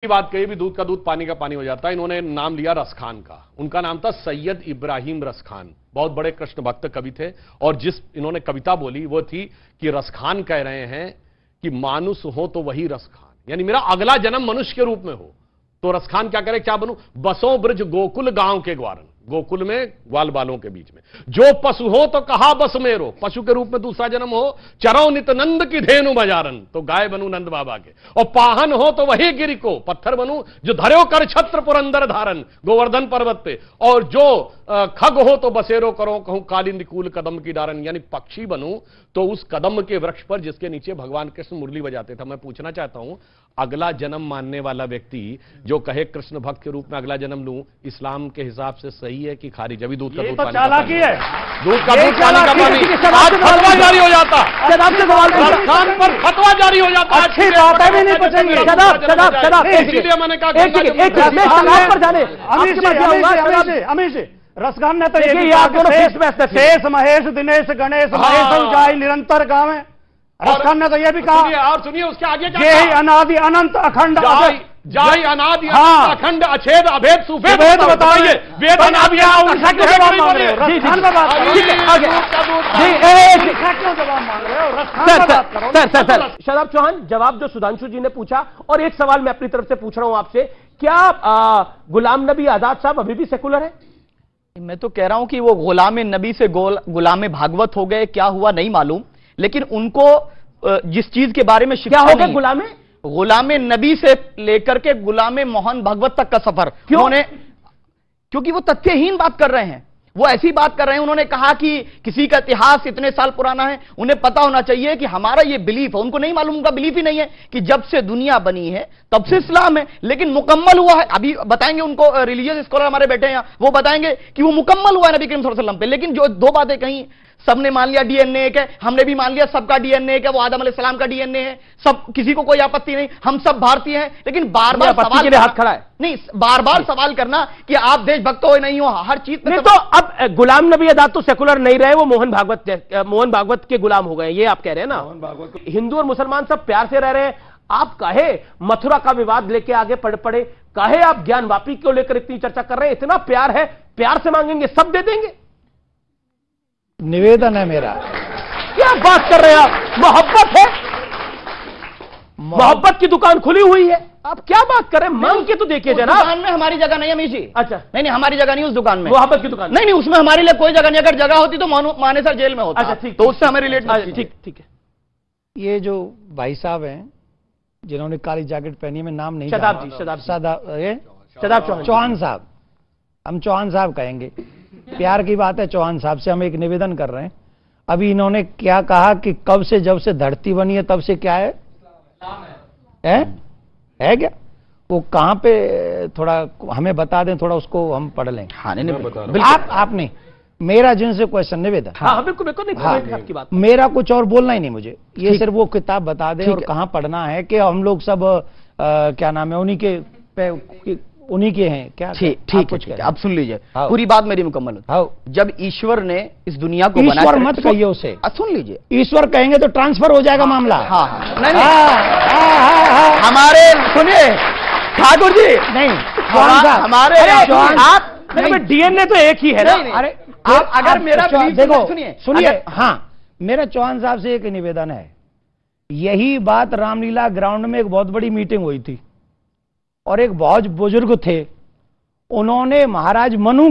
की बात कही भी दूध का दूध पानी का पानी हो जाता है। इन्होंने नाम लिया रसखान का। उनका नाम था सैयद इब्राहिम रसखान। बहुत बड़े कृष्ण भक्त कवि थे और जिस इन्होंने कविता बोली वो थी कि रसखान कह रहे हैं कि मानुष हो तो वही रसखान, यानी मेरा अगला जन्म मनुष्य के रूप में हो तो रसखान क्या करे, क्या बनूं, बसों ब्रज गोकुल गांव के ग्वारन, गोकुल में ग्वाल बालों के बीच में। जो पशु हो तो कहा बस मेरो, पशु के रूप में दूसरा जन्म हो, चरौ नित नंद की धेनु बजारन, तो गाय बनूं नंद बाबा के। और पाहन हो तो वही गिरि को, पत्थर बनूं जो धर्यो कर छत्र पुरंदर धारन, गोवर्धन पर्वत पे। और जो खग हो तो बसेरो करो कहूं कालिंदी कूल कदम की डारन, यानी पक्षी बनूं तो उस कदम के वृक्ष पर जिसके नीचे भगवान कृष्ण मुरली बजाते थे। मैं पूछना चाहता हूं, अगला जन्म मानने वाला व्यक्ति जो कहे कृष्ण भक्त के रूप में अगला जन्म लूं, इस्लाम के हिसाब से सही है कि खारिज? अभी दूध का दूध पानी चालाकी है, दूध का दूध पानी का पानी। आज फतवा जारी हो जाता, रसखान पर फतवा जारी हो जाता। अच्छी बात है, भी नहीं पूछेंगे। इसीलिए मैंने कहा अमीश जी, रसखान ने तो शेष महेश दिनेश गणेश महेश जाय निरंतर गाँव है। रसखान ने तो ये भी कहा, और सुनिए उसके आगे क्या, ये अनादि अनंत अखंड जाहि अनादि अखंड अछेद अभेद सुभेद बताइए। वेद अनादि सर शराब चौहान, जवाब जो सुधांशु जी ने पूछा, और एक सवाल मैं अपनी तरफ से पूछ रहा हूं आपसे, क्या गुलाम नबी आजाद साहब अभी भी सेकुलर है? मैं तो कह रहा हूं कि वो गुलाम नबी से गुलाम भागवत हो गए, क्या हुआ नहीं मालूम, लेकिन उनको जिस चीज के बारे में क्या हो गया, गुलाम नबी से लेकर के गुलाम मोहन भगवत तक का सफर उन्होंने, क्योंकि वो तथ्यहीन बात कर रहे हैं, वो ऐसी बात कर रहे हैं। उन्होंने कहा कि किसी का इतिहास इतने साल पुराना है, उन्हें पता होना चाहिए कि हमारा ये बिलीफ है। उनको नहीं मालूम, उनका बिलीफ ही नहीं है कि जब से दुनिया बनी है तब से इस्लाम है, लेकिन मुकम्मल हुआ है। अभी बताएंगे उनको, रिलीजियस स्कॉलर हमारे बैठे हैं, वो बताएंगे कि वो मुकम्मल हुआ है नबी करीम सल्लल्लाहु अलैहि वसल्लम पे। लेकिन जो दो बातें कहीं, सबने मान लिया डीएनए एक है, हमने भी मान लिया सबका डीएनए एक है, वो आदम अलैहिस्सलाम का डीएनए है, सब, किसी को कोई आपत्ति नहीं, हम सब भारतीय हैं। लेकिन बार बार सवाल के लिए हाथ खड़ा है, नहीं, बार बार सवाल करना कि आप देशभक्त हो नहीं हो, हर चीज नहीं। तो अब गुलाम नबी आजाद तो सेकुलर नहीं रहे, वो मोहन भागवत के गुलाम हो गए, ये आप कह रहे हैं ना। हिंदू और मुसलमान सब प्यार से रह रहे हैं। आप कहे मथुरा का विवाद लेके आगे पड़े, कहे आप ज्ञान वापी को लेकर इतनी चर्चा कर रहे हैं, इतना प्यार है, प्यार से मांगेंगे सब दे देंगे। निवेदन है मेरा, क्या बात कर रहे हैं आप? मोहब्बत है, मोहब्बत की दुकान खुली हुई है, आप क्या बात कर रहे हैं? मांग के तो देखिए जनाब। दुकान में हमारी जगह नहीं है अमीश जी। अच्छा, नहीं, हमारी जगह नहीं उस दुकान में, मोहब्बत की दुकान नहीं, उसमें हमारे लिए कोई जगह नहीं। अगर जगह होती तो मानेसर जेल में होता। अच्छा, ठीक, तो उससे हमें रिलेट। ठीक है। ये जो भाई साहब हैं जिन्होंने काली जैकेट पहनी है, मैं नाम नहीं, चौहान साहब, हम चौहान साहब कहेंगे, प्यार की बात है। चौहान साहब से हम एक निवेदन कर रहे हैं। अभी इन्होंने क्या कहा कि कब से, जब से धरती बनी है तब से क्या है क्या? वो कहां पे, थोड़ा हमें बता दें, थोड़ा उसको हम पढ़ लें। हाँ, नहीं, आपने मेरा जिनसे क्वेश्चन निवेदन, हाँ बिल्कुल आपकी बात, मेरा कुछ और बोलना ही नहीं मुझे, ये सिर्फ वो किताब बता दें और कहां पढ़ना है, कि हम लोग सब क्या नाम है, उन्हीं के हैं क्या? ठीक है, अब सुन लीजिए, पूरी बात मेरी मुकम्मल होती। जब ईश्वर ने इस दुनिया को बनाया, ईश्वर मत कहिए उसे, सुन लीजिए, ईश्वर कहेंगे तो ट्रांसफर हो जाएगा मामला। नहीं, हमारे सुनिए ठाकुर जी, नहीं हमारे आप डीएनए तो एक ही है ना। अरे आप अगर मेरा देखो, सुनिए, हाँ, मेरा चौहान साहब से एक निवेदन है। यही बात रामलीला ग्राउंड में एक बहुत बड़ी मीटिंग हुई थी और एक बहुत बुजुर्ग थे, उन्होंने महाराज मनु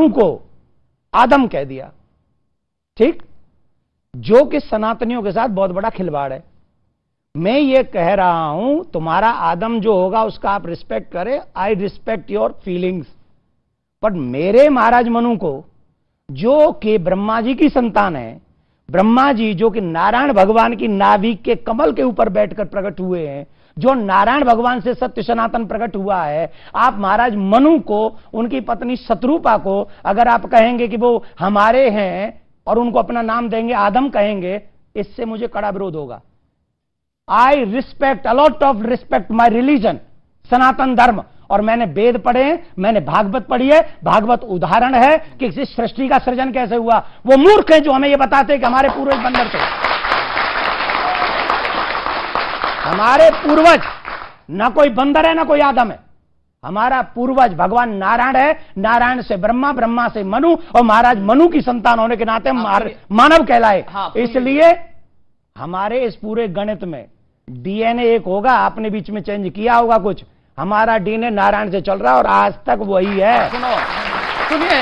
को आदम कह दिया, ठीक, जो कि सनातनियों के साथ बहुत बड़ा खिलवाड़ है। मैं ये कह रहा हूं, तुम्हारा आदम जो होगा उसका आप रिस्पेक्ट करें, I respect your feelings, but मेरे महाराज मनु को, जो कि ब्रह्मा जी की संतान है, ब्रह्मा जी जो कि नारायण भगवान की नाभि के कमल के ऊपर बैठकर प्रकट हुए हैं, जो नारायण भगवान से सत्य सनातन प्रकट हुआ है, आप महाराज मनु को, उनकी पत्नी शत्रुपा को अगर आप कहेंगे कि वो हमारे हैं और उनको अपना नाम देंगे, आदम कहेंगे, इससे मुझे कड़ा विरोध होगा। I respect, a lot of respect my religion, Sanatan Dharma, और मैंने वेद पढ़े हैं, मैंने भागवत पढ़ी है। भागवत उदाहरण है कि इस सृष्टि का सृजन कैसे हुआ। वो मूर्ख हैं जो हमें ये बताते हैं कि हमारे पूर्वज बंदर थे। हमारे पूर्वज ना कोई बंदर है ना कोई आदम है, हमारा पूर्वज भगवान नारायण है, नारायण से ब्रह्मा, ब्रह्मा से मनु, और महाराज मनु की संतान होने के नाते मानव कहलाए। इसलिए हमारे इस पूरे गणित में डीएनए एक होगा, आपने बीच में चेंज किया होगा कुछ, हमारा डीएनए नारायण से चल रहा है और आज तक वही है। सुनिए,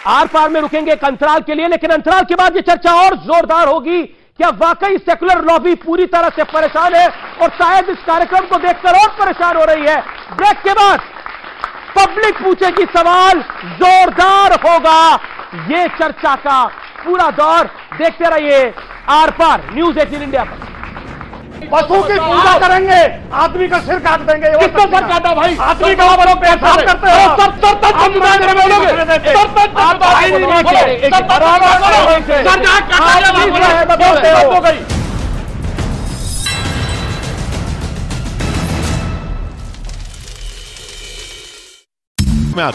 आर पार में रुकेंगे एक अंतराल के लिए, लेकिन अंतराल के बाद ये चर्चा और जोरदार होगी। क्या वाकई सेकुलर लॉबी पूरी तरह से परेशान है और शायद इस कार्यक्रम को देखकर और परेशान हो रही है? ब्रेक के बाद पब्लिक पूछेगी सवाल, जोरदार होगा ये चर्चा का पूरा दौर। देखते रहिए आर पार न्यूज 18 इंडिया पर। पशु की पूजा करेंगे, आदमी का सिर काट देंगे। किसका सर काटा भाई? आदमी का पेशाब करते हो। मैं आ गया।